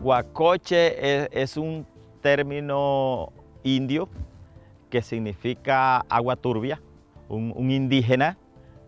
Huacoche es un término indio que significa agua turbia, un indígena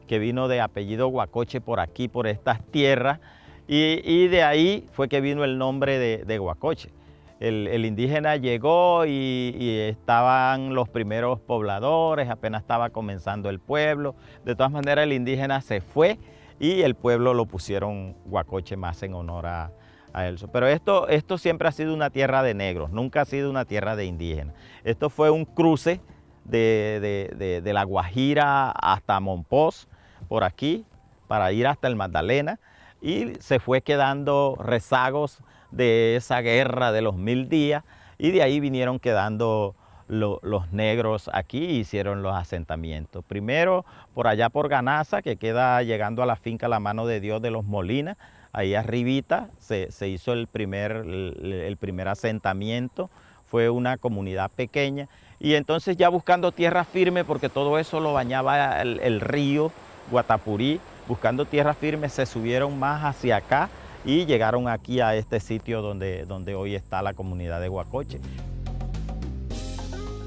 que vino de apellido Huacoche por aquí, por estas tierras, y de ahí fue que vino el nombre de Huacoche. El indígena llegó y estaban los primeros pobladores, apenas estaba comenzando el pueblo. De todas maneras, el indígena se fue y el pueblo lo pusieron Huacoche más en honor a él. Pero esto siempre ha sido una tierra de negros, nunca ha sido una tierra de indígenas. Esto fue un cruce de La Guajira hasta Mompox, por aquí, para ir hasta el Magdalena, y se fue quedando rezagos de esa guerra de los 1000 días, y de ahí vinieron quedando los negros aquí y hicieron los asentamientos. Primero por allá por Ganaza, que queda llegando a la finca La Mano de Dios de los Molinas, ahí arribita se hizo el primer asentamiento, fue una comunidad pequeña, y entonces ya buscando tierra firme, porque todo eso lo bañaba el río Guatapurí, buscando tierra firme se subieron más hacia acá y llegaron aquí a este sitio donde hoy está la comunidad de Huacoche.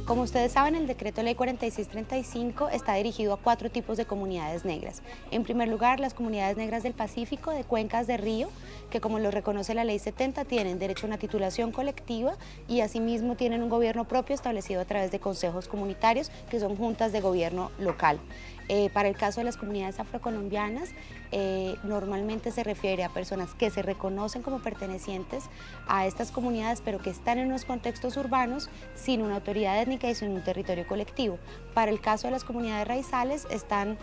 Como ustedes saben, el Decreto Ley 4635 está dirigido a 4 tipos de comunidades negras. En primer lugar, las comunidades negras del Pacífico, de cuencas de río, que como lo reconoce la Ley 70, tienen derecho a una titulación colectiva y asimismo tienen un gobierno propio establecido a través de consejos comunitarios, que son juntas de gobierno local. Para el caso de las comunidades afrocolombianas, normalmente se refiere a personas que se reconocen como pertenecientes a estas comunidades, pero que están en unos contextos urbanos sin una autoridad étnica y sin un territorio colectivo. Para el caso de las comunidades raizales, están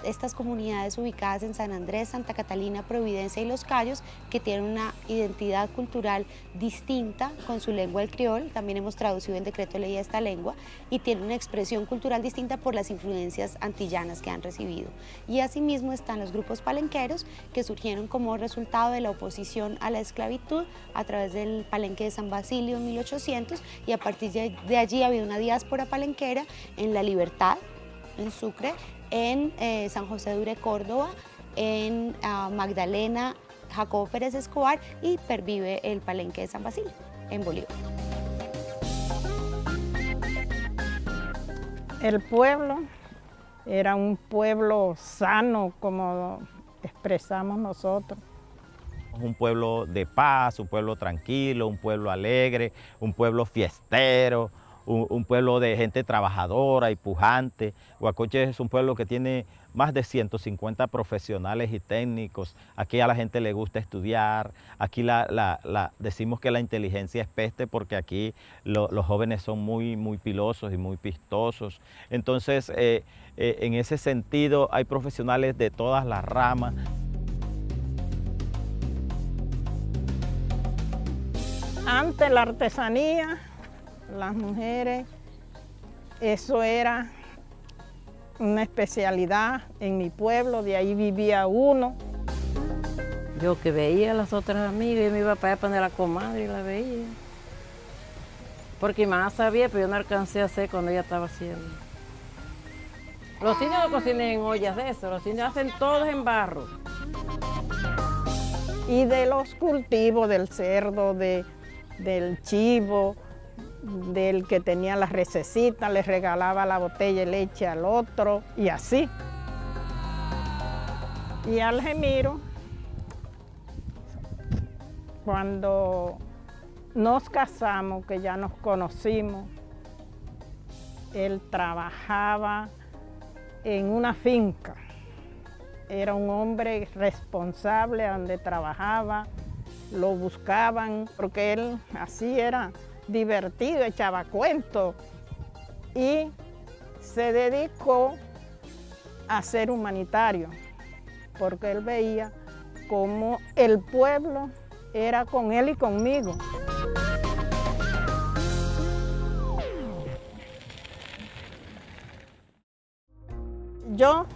estas comunidades ubicadas en San Andrés, Santa Catalina, Providencia y Los Cayos, que tienen una identidad cultural distinta con su lengua el criol. También hemos traducido en decreto ley a esta lengua, y tienen una expresión cultural distinta por las influencias antillanas que han recibido. Y asimismo están los grupos palenqueros, que surgieron como resultado de la oposición a la esclavitud a través del Palenque de San Basilio en 1800, y a partir de allí ha habido una diáspora palenquera en La Libertad, en Sucre, en San José de Uré, Córdoba, en Magdalena, Jacobo Pérez Escobar, y pervive el Palenque de San Basilio en Bolívar. El pueblo era un pueblo sano, como expresamos nosotros. Un pueblo de paz, un pueblo tranquilo, un pueblo alegre, un pueblo fiestero, un pueblo de gente trabajadora y pujante. Huacoche es un pueblo que tiene más de 150 profesionales y técnicos. Aquí a la gente le gusta estudiar. Aquí decimos que la inteligencia es peste, porque aquí los jóvenes son muy pilosos y muy pistosos. Entonces, en ese sentido, hay profesionales de todas las ramas. Antes la artesanía, las mujeres, eso era una especialidad en mi pueblo, de ahí vivía uno. Yo que veía a las otras amigas, me iba para allá a poner la comadre y la veía. Porque mi mamá sabía, pero yo no alcancé a hacer cuando ella estaba haciendo. Los indios no cocinan en ollas de eso, los indios hacen todos en barro. Y de los cultivos del cerdo, del chivo, del que tenía la rececita, le regalaba la botella de leche al otro, y así. Y Algemiro, cuando nos casamos, que ya nos conocimos, él trabajaba en una finca. Era un hombre responsable donde trabajaba, lo buscaban, porque él así era divertido, echaba cuentos, y se dedicó a ser humanitario, porque él veía cómo el pueblo era con él y conmigo. Yo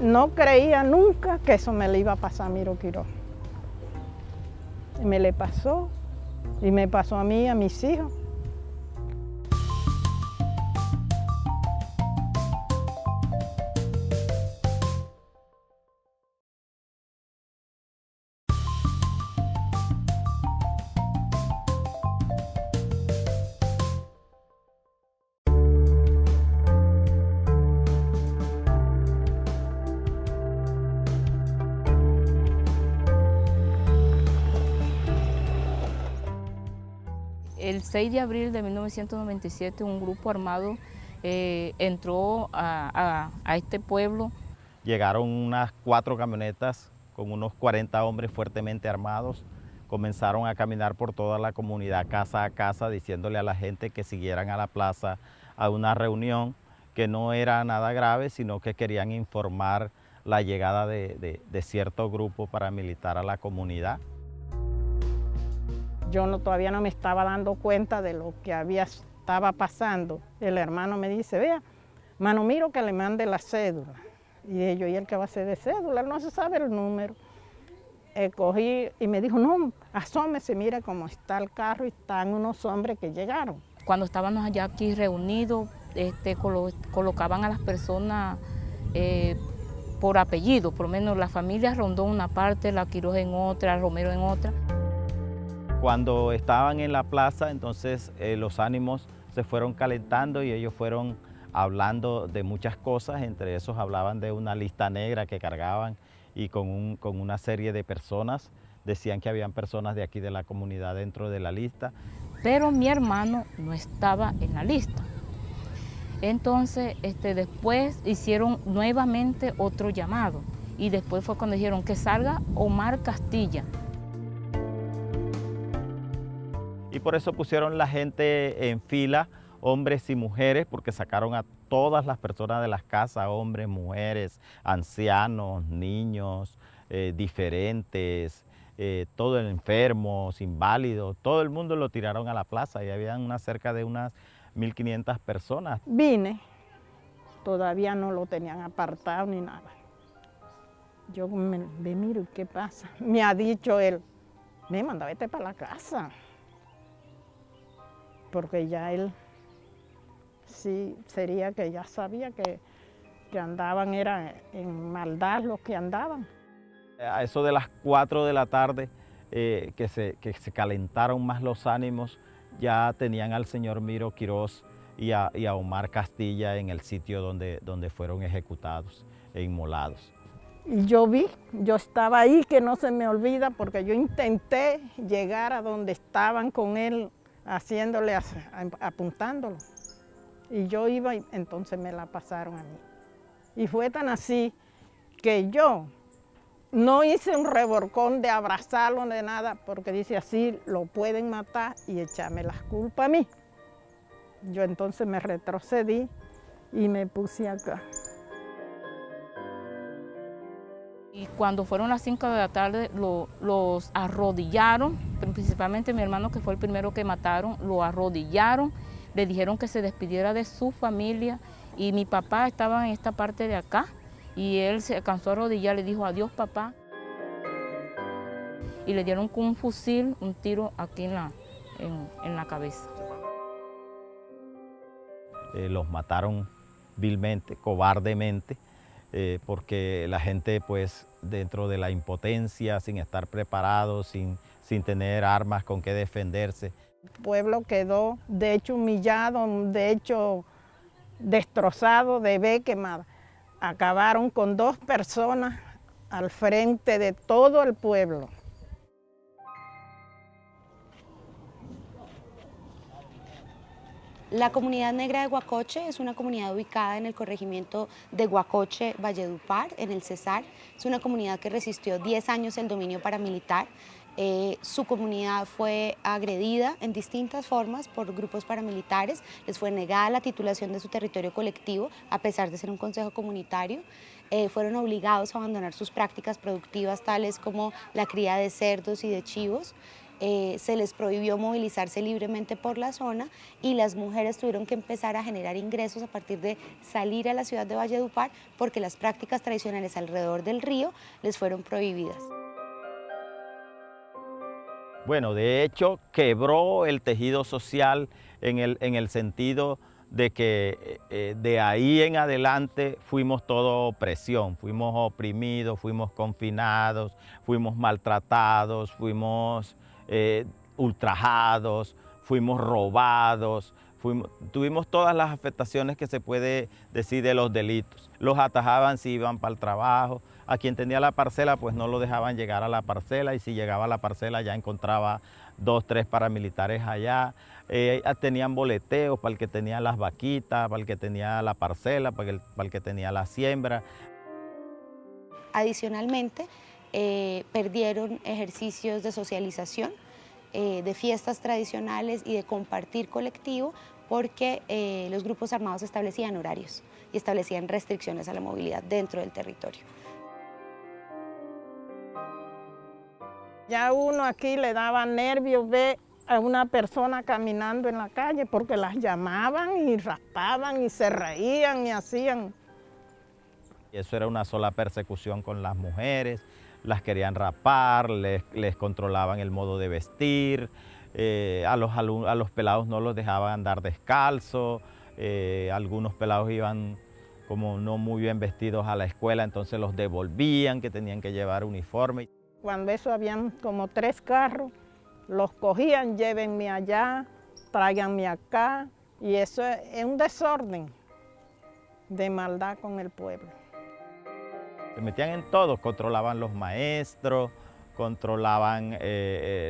no creía nunca que eso me le iba a pasar a Miro Quiroz. Me le pasó, y me pasó a mí y a mis hijos. El 6 de abril de 1997 un grupo armado entró a este pueblo. Llegaron unas 4 camionetas con unos 40 hombres fuertemente armados. Comenzaron a caminar por toda la comunidad, casa a casa, diciéndole a la gente que siguieran a la plaza a una reunión que no era nada grave, sino que querían informar la llegada de cierto grupo paramilitar a la comunidad. Yo todavía no me estaba dando cuenta de lo que estaba pasando. El hermano me dice, vea, mano, miro que le mande la cédula. Y yo, ¿y el que va a hacer de cédula? Él no se sabe el número. Cogí y me dijo, no, asómese, mire cómo está el carro y están unos hombres que llegaron. Cuando estábamos allá aquí reunidos, colocaban a las personas por apellido, por lo menos la familia Rondón una parte, la Quiroz en otra, Romero en otra. Cuando estaban en la plaza, entonces los ánimos se fueron calentando y ellos fueron hablando de muchas cosas, entre esos hablaban de una lista negra que cargaban y con una serie de personas, decían que habían personas de aquí de la comunidad dentro de la lista. Pero mi hermano no estaba en la lista. Entonces después hicieron nuevamente otro llamado y después fue cuando dijeron que salga Omar Castilla. Y por eso pusieron la gente en fila, hombres y mujeres, porque sacaron a todas las personas de las casas, hombres, mujeres, ancianos, niños, diferentes, todos enfermos, inválidos, todo el mundo lo tiraron a la plaza y habían cerca de unas 1.500 personas. Vine, todavía no lo tenían apartado ni nada. Yo me miro, ¿qué pasa? Me ha dicho él, me manda, vete para la casa. Porque ya él, sí, sería que ya sabía que andaban, era en maldad los que andaban. A eso de las 4 de la tarde, que se calentaron más los ánimos, ya tenían al señor Miro Quiroz y a Omar Castilla en el sitio donde fueron ejecutados e inmolados. Y yo estaba ahí, que no se me olvida, porque yo intenté llegar a donde estaban con él, haciéndole, apuntándolo. Y yo iba y entonces me la pasaron a mí. Y fue tan así que yo no hice un revolcón de abrazarlo de nada, porque dice así lo pueden matar y echarme las culpas a mí. Yo entonces me retrocedí y me puse acá. Y cuando fueron las 5 de la tarde los arrodillaron, principalmente mi hermano, que fue el primero que mataron, lo arrodillaron, le dijeron que se despidiera de su familia y mi papá estaba en esta parte de acá y él se alcanzó a arrodillar, le dijo adiós papá y le dieron con un fusil un tiro aquí en la cabeza. Los mataron vilmente, cobardemente, porque la gente pues dentro de la impotencia, sin estar preparados, sin tener armas con que defenderse. El pueblo quedó de hecho humillado, de hecho destrozado, de ver que acabaron con 2 personas al frente de todo el pueblo. La comunidad negra de Guacoche es una comunidad ubicada en el corregimiento de Guacoche, Valledupar, en el Cesar. Es una comunidad que resistió 10 años el dominio paramilitar. Su comunidad fue agredida en distintas formas por grupos paramilitares, les fue negada la titulación de su territorio colectivo a pesar de ser un consejo comunitario, fueron obligados a abandonar sus prácticas productivas tales como la cría de cerdos y de chivos, se les prohibió movilizarse libremente por la zona y las mujeres tuvieron que empezar a generar ingresos a partir de salir a la ciudad de Valledupar porque las prácticas tradicionales alrededor del río les fueron prohibidas. Bueno, de hecho, quebró el tejido social en el sentido de que de ahí en adelante fuimos todo opresión, fuimos oprimidos, fuimos confinados, fuimos maltratados, fuimos ultrajados, fuimos robados, tuvimos todas las afectaciones que se puede decir de los delitos. Los atajaban si iban para el trabajo, a quien tenía la parcela pues no lo dejaban llegar a la parcela y si llegaba a la parcela ya encontraba 2, 3 paramilitares allá. tenían boleteos para el que tenía las vaquitas, para el que tenía la parcela, para el que tenía la siembra. Adicionalmente, perdieron ejercicios de socialización, de fiestas tradicionales y de compartir colectivo, porque los grupos armados establecían horarios y establecían restricciones a la movilidad dentro del territorio. Ya uno aquí le daba nervios ver a una persona caminando en la calle porque las llamaban y raspaban y se reían y hacían. Y eso era una sola persecución con las mujeres, las querían rapar, les controlaban el modo de vestir, a los pelados no los dejaban andar descalzos, algunos pelados iban como no muy bien vestidos a la escuela, entonces los devolvían, que tenían que llevar uniforme. Cuando eso habían como 3 carros, los cogían, llévenme allá, tráiganme acá, y eso es un desorden de maldad con el pueblo. Se metían en todo, controlaban los maestros, controlaban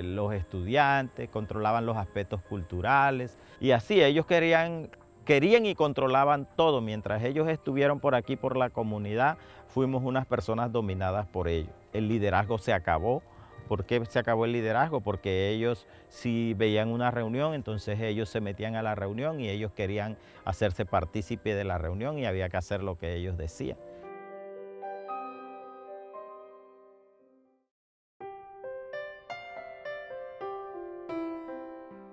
los estudiantes, controlaban los aspectos culturales, y así ellos querían y controlaban todo. Mientras ellos estuvieron por aquí, por la comunidad, fuimos unas personas dominadas por ellos. El liderazgo se acabó. ¿Por qué se acabó el liderazgo? Porque ellos, si veían una reunión, entonces ellos se metían a la reunión y ellos querían hacerse partícipe de la reunión y había que hacer lo que ellos decían.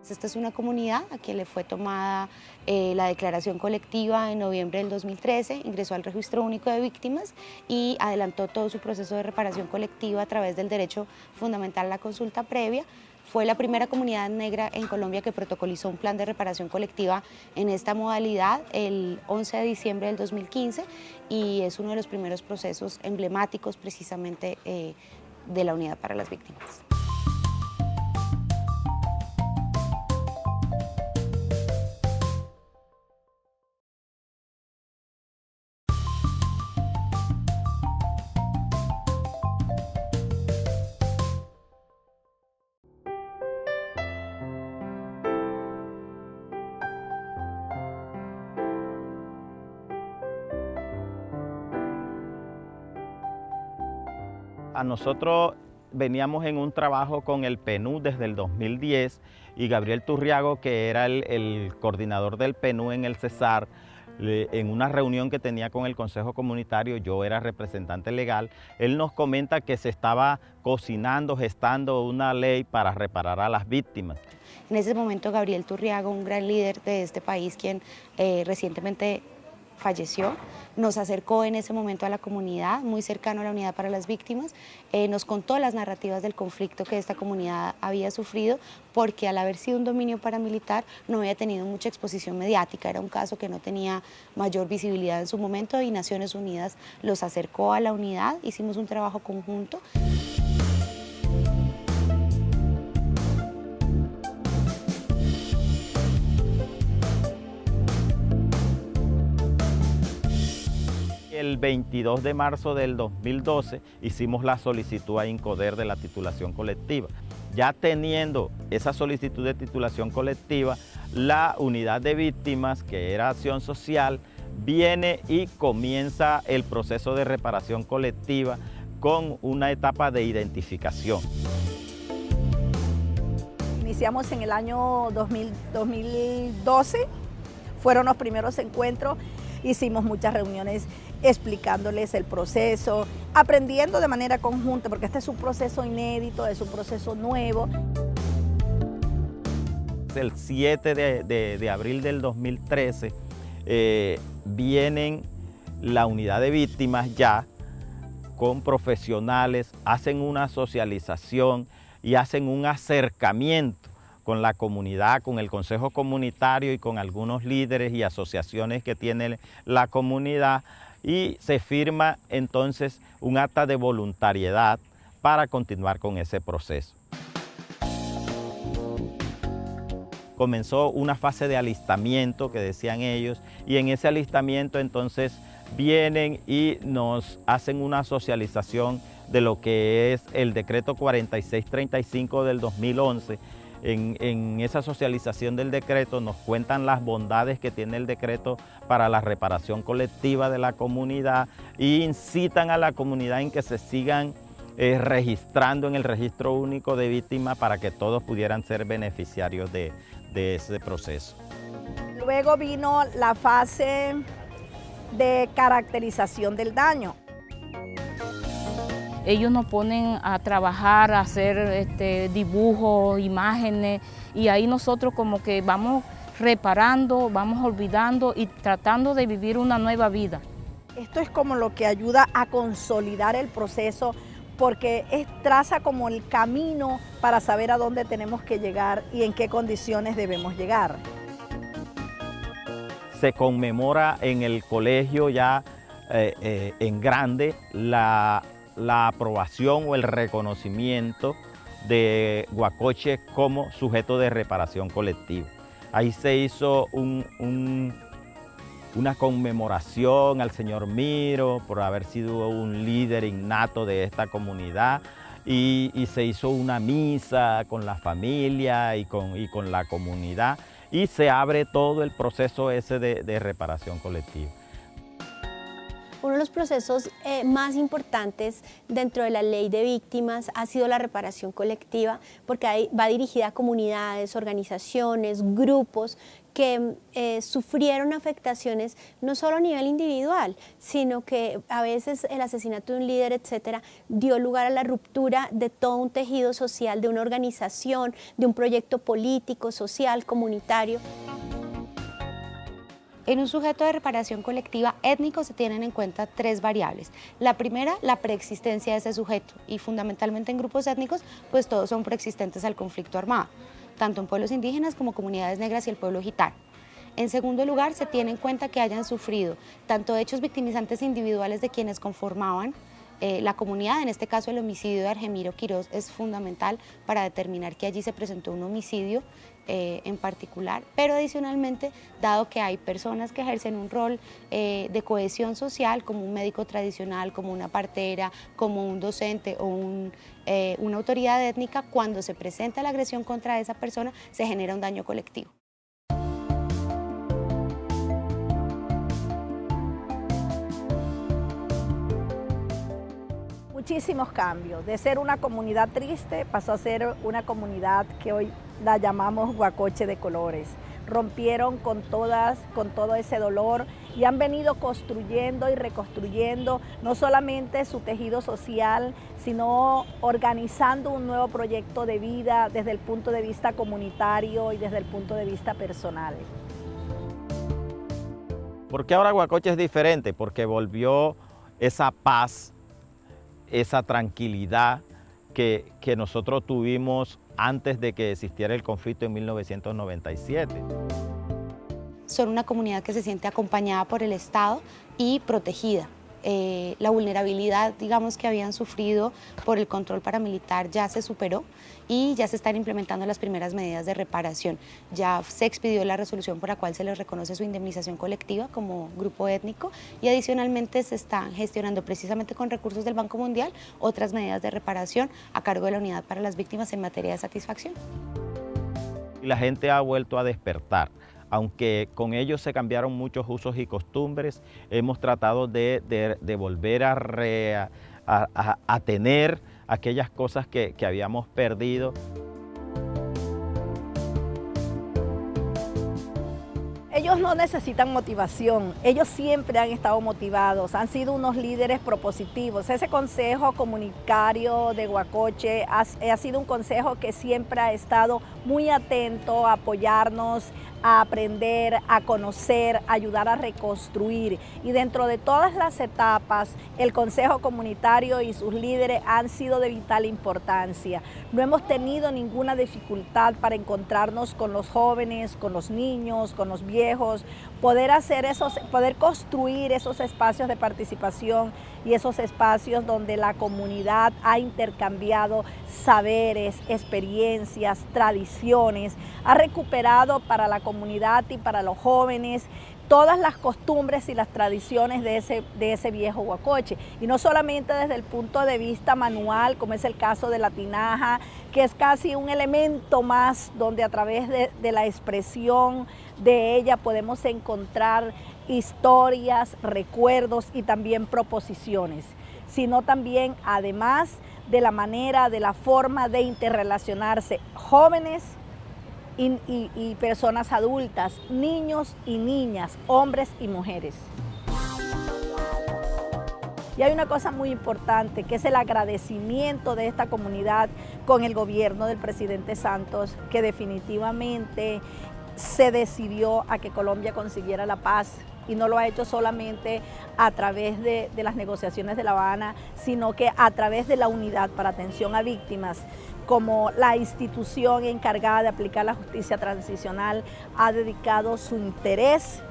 Esta es una comunidad a quien le fue tomada la declaración colectiva en noviembre del 2013, ingresó al Registro Único de Víctimas y adelantó todo su proceso de reparación colectiva a través del derecho fundamental a la consulta previa. Fue la primera comunidad negra en Colombia que protocolizó un plan de reparación colectiva en esta modalidad el 11 de diciembre del 2015 y es uno de los primeros procesos emblemáticos precisamente de la Unidad para las Víctimas. A nosotros veníamos en un trabajo con el PNUD desde el 2010 y Gabriel Turriago, que era el coordinador del PNUD en el Cesar, en una reunión que tenía con el Consejo Comunitario, yo era representante legal, él nos comenta que se estaba cocinando, gestando una ley para reparar a las víctimas. En ese momento Gabriel Turriago, un gran líder de este país, quien recientemente falleció, nos acercó en ese momento a la comunidad, muy cercano a la Unidad para las Víctimas, nos contó las narrativas del conflicto que esta comunidad había sufrido, porque al haber sido un dominio paramilitar no había tenido mucha exposición mediática, era un caso que no tenía mayor visibilidad en su momento y Naciones Unidas los acercó a la unidad, hicimos un trabajo conjunto. El 22 de marzo del 2012 hicimos la solicitud a INCODER de la titulación colectiva. Ya teniendo esa solicitud de titulación colectiva, la unidad de víctimas, que era Acción Social, viene y comienza el proceso de reparación colectiva con una etapa de identificación. Iniciamos en el año 2012, fueron los primeros encuentros, hicimos muchas reuniones explicándoles el proceso, aprendiendo de manera conjunta, porque este es un proceso inédito, es un proceso nuevo. El 7 de abril del 2013 vienen la unidad de víctimas ya con profesionales, hacen una socialización y hacen un acercamiento con la comunidad, con el Consejo Comunitario y con algunos líderes y asociaciones que tiene la comunidad, y se firma entonces un acta de voluntariedad para continuar con ese proceso. Comenzó una fase de alistamiento, que decían ellos, y en ese alistamiento entonces vienen y nos hacen una socialización de lo que es el decreto 4635 del 2011, en esa socialización del decreto nos cuentan las bondades que tiene el decreto para la reparación colectiva de la comunidad e incitan a la comunidad en que se sigan registrando en el registro único de víctimas para que todos pudieran ser beneficiarios de ese proceso. Luego vino la fase de caracterización del daño. Ellos nos ponen a trabajar, a hacer dibujos, imágenes, y ahí nosotros como que vamos reparando, vamos olvidando y tratando de vivir una nueva vida. Esto es como lo que ayuda a consolidar el proceso, porque traza como el camino para saber a dónde tenemos que llegar y en qué condiciones debemos llegar. Se conmemora en el colegio ya en grande la aprobación o el reconocimiento de Guacoche como sujeto de reparación colectiva. Ahí se hizo una conmemoración al señor Miro por haber sido un líder innato de esta comunidad y se hizo una misa con la familia y con la comunidad y se abre todo el proceso ese de reparación colectiva. Uno de los procesos más importantes dentro de la ley de víctimas ha sido la reparación colectiva, porque va dirigida a comunidades, organizaciones, grupos que sufrieron afectaciones no solo a nivel individual, sino que a veces el asesinato de un líder, etcétera, dio lugar a la ruptura de todo un tejido social, de una organización, de un proyecto político, social, comunitario. En un sujeto de reparación colectiva étnico se tienen en cuenta 3 variables. La primera, la preexistencia de ese sujeto, y fundamentalmente en grupos étnicos, pues todos son preexistentes al conflicto armado, tanto en pueblos indígenas como comunidades negras y el pueblo gitano. En segundo lugar, se tiene en cuenta que hayan sufrido tanto hechos victimizantes individuales de quienes conformaban la comunidad, en este caso el homicidio de Argemiro Quirós es fundamental para determinar que allí se presentó un homicidio en particular, pero adicionalmente, dado que hay personas que ejercen un rol de cohesión social, como un médico tradicional, como una partera, como un docente o una autoridad étnica, cuando se presenta la agresión contra esa persona, se genera un daño colectivo. Muchísimos cambios. De ser una comunidad triste pasó a ser una comunidad que hoy la llamamos Guacoche de colores. Rompieron con todo ese dolor y han venido construyendo y reconstruyendo no solamente su tejido social, sino organizando un nuevo proyecto de vida desde el punto de vista comunitario y desde el punto de vista personal. ¿Por qué ahora Guacoche es diferente? Porque volvió esa paz, esa tranquilidad que nosotros tuvimos antes de que existiera el conflicto en 1997. Son una comunidad que se siente acompañada por el Estado y protegida. La vulnerabilidad, digamos, que habían sufrido por el control paramilitar ya se superó y ya se están implementando las primeras medidas de reparación. Ya se expidió la resolución por la cual se les reconoce su indemnización colectiva como grupo étnico y adicionalmente se están gestionando precisamente con recursos del Banco Mundial otras medidas de reparación a cargo de la Unidad para las Víctimas en materia de satisfacción. La gente ha vuelto a despertar. Aunque con ellos se cambiaron muchos usos y costumbres, hemos tratado de volver a tener aquellas cosas que habíamos perdido. Ellos no necesitan motivación, ellos siempre han estado motivados, han sido unos líderes propositivos. Ese consejo comunitario de Guacoche ha sido un consejo que siempre ha estado muy atento a apoyarnos, a aprender, a conocer, a ayudar a reconstruir. Y dentro de todas las etapas, el Consejo Comunitario y sus líderes han sido de vital importancia. No hemos tenido ninguna dificultad para encontrarnos con los jóvenes, con los niños, con los viejos, poder construir esos espacios de participación y esos espacios donde la comunidad ha intercambiado saberes, experiencias, tradiciones, ha recuperado para la comunidad y para los jóvenes todas las costumbres y las tradiciones de ese viejo huacoche. Y no solamente desde el punto de vista manual, como es el caso de la tinaja, que es casi un elemento más donde a través de la expresión de ella podemos encontrar historias, recuerdos y también proposiciones, sino también además de la manera, de la forma de interrelacionarse jóvenes y personas adultas, niños y niñas, hombres y mujeres. Y hay una cosa muy importante, que es el agradecimiento de esta comunidad con el gobierno del presidente Santos, que definitivamente se decidió a que Colombia consiguiera la paz, y no lo ha hecho solamente a través de las negociaciones de La Habana, sino que a través de la unidad para atención a víctimas, como la institución encargada de aplicar la justicia transicional ha dedicado su interés,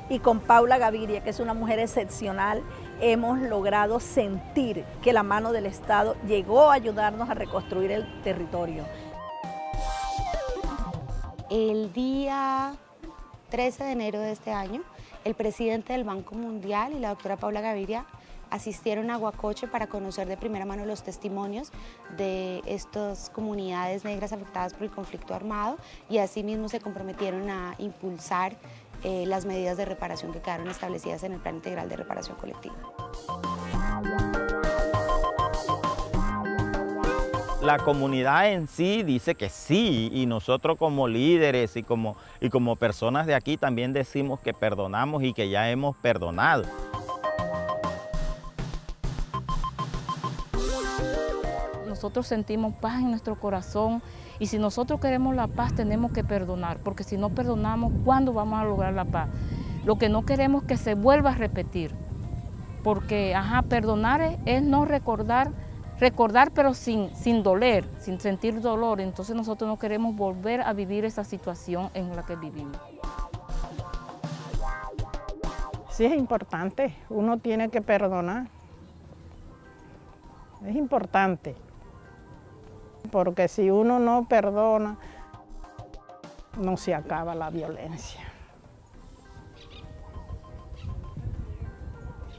y con Paula Gaviria, que es una mujer excepcional, hemos logrado sentir que la mano del Estado llegó a ayudarnos a reconstruir el territorio. El día 13 de enero de este año, el presidente del Banco Mundial y la doctora Paula Gaviria asistieron a Huacoche para conocer de primera mano los testimonios de estas comunidades negras afectadas por el conflicto armado, y asimismo se comprometieron a impulsar las medidas de reparación que quedaron establecidas en el Plan Integral de Reparación Colectiva. La comunidad en sí dice que sí, y nosotros como líderes y como personas de aquí también decimos que perdonamos y que ya hemos perdonado. Nosotros sentimos paz en nuestro corazón, y si nosotros queremos la paz tenemos que perdonar, porque si no perdonamos, ¿cuándo vamos a lograr la paz? Lo que no queremos es que se vuelva a repetir, porque perdonar es no recordar pero sin doler, sin sentir dolor. Entonces nosotros no queremos volver a vivir esa situación en la que vivimos. Sí, es importante, uno tiene que perdonar. Es importante, porque si uno no perdona, no se acaba la violencia.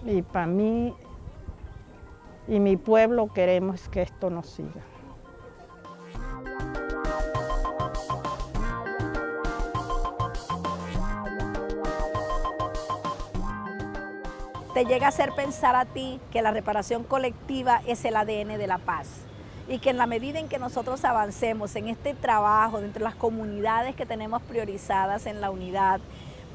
Y para mí y mi pueblo queremos que esto no siga. Te llega a hacer pensar a ti que la reparación colectiva es el ADN de la paz, y que en la medida en que nosotros avancemos en este trabajo dentro de las comunidades que tenemos priorizadas en la unidad,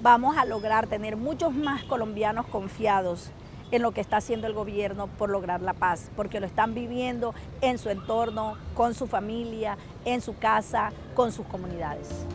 vamos a lograr tener muchos más colombianos confiados en lo que está haciendo el gobierno por lograr la paz, porque lo están viviendo en su entorno, con su familia, en su casa, con sus comunidades.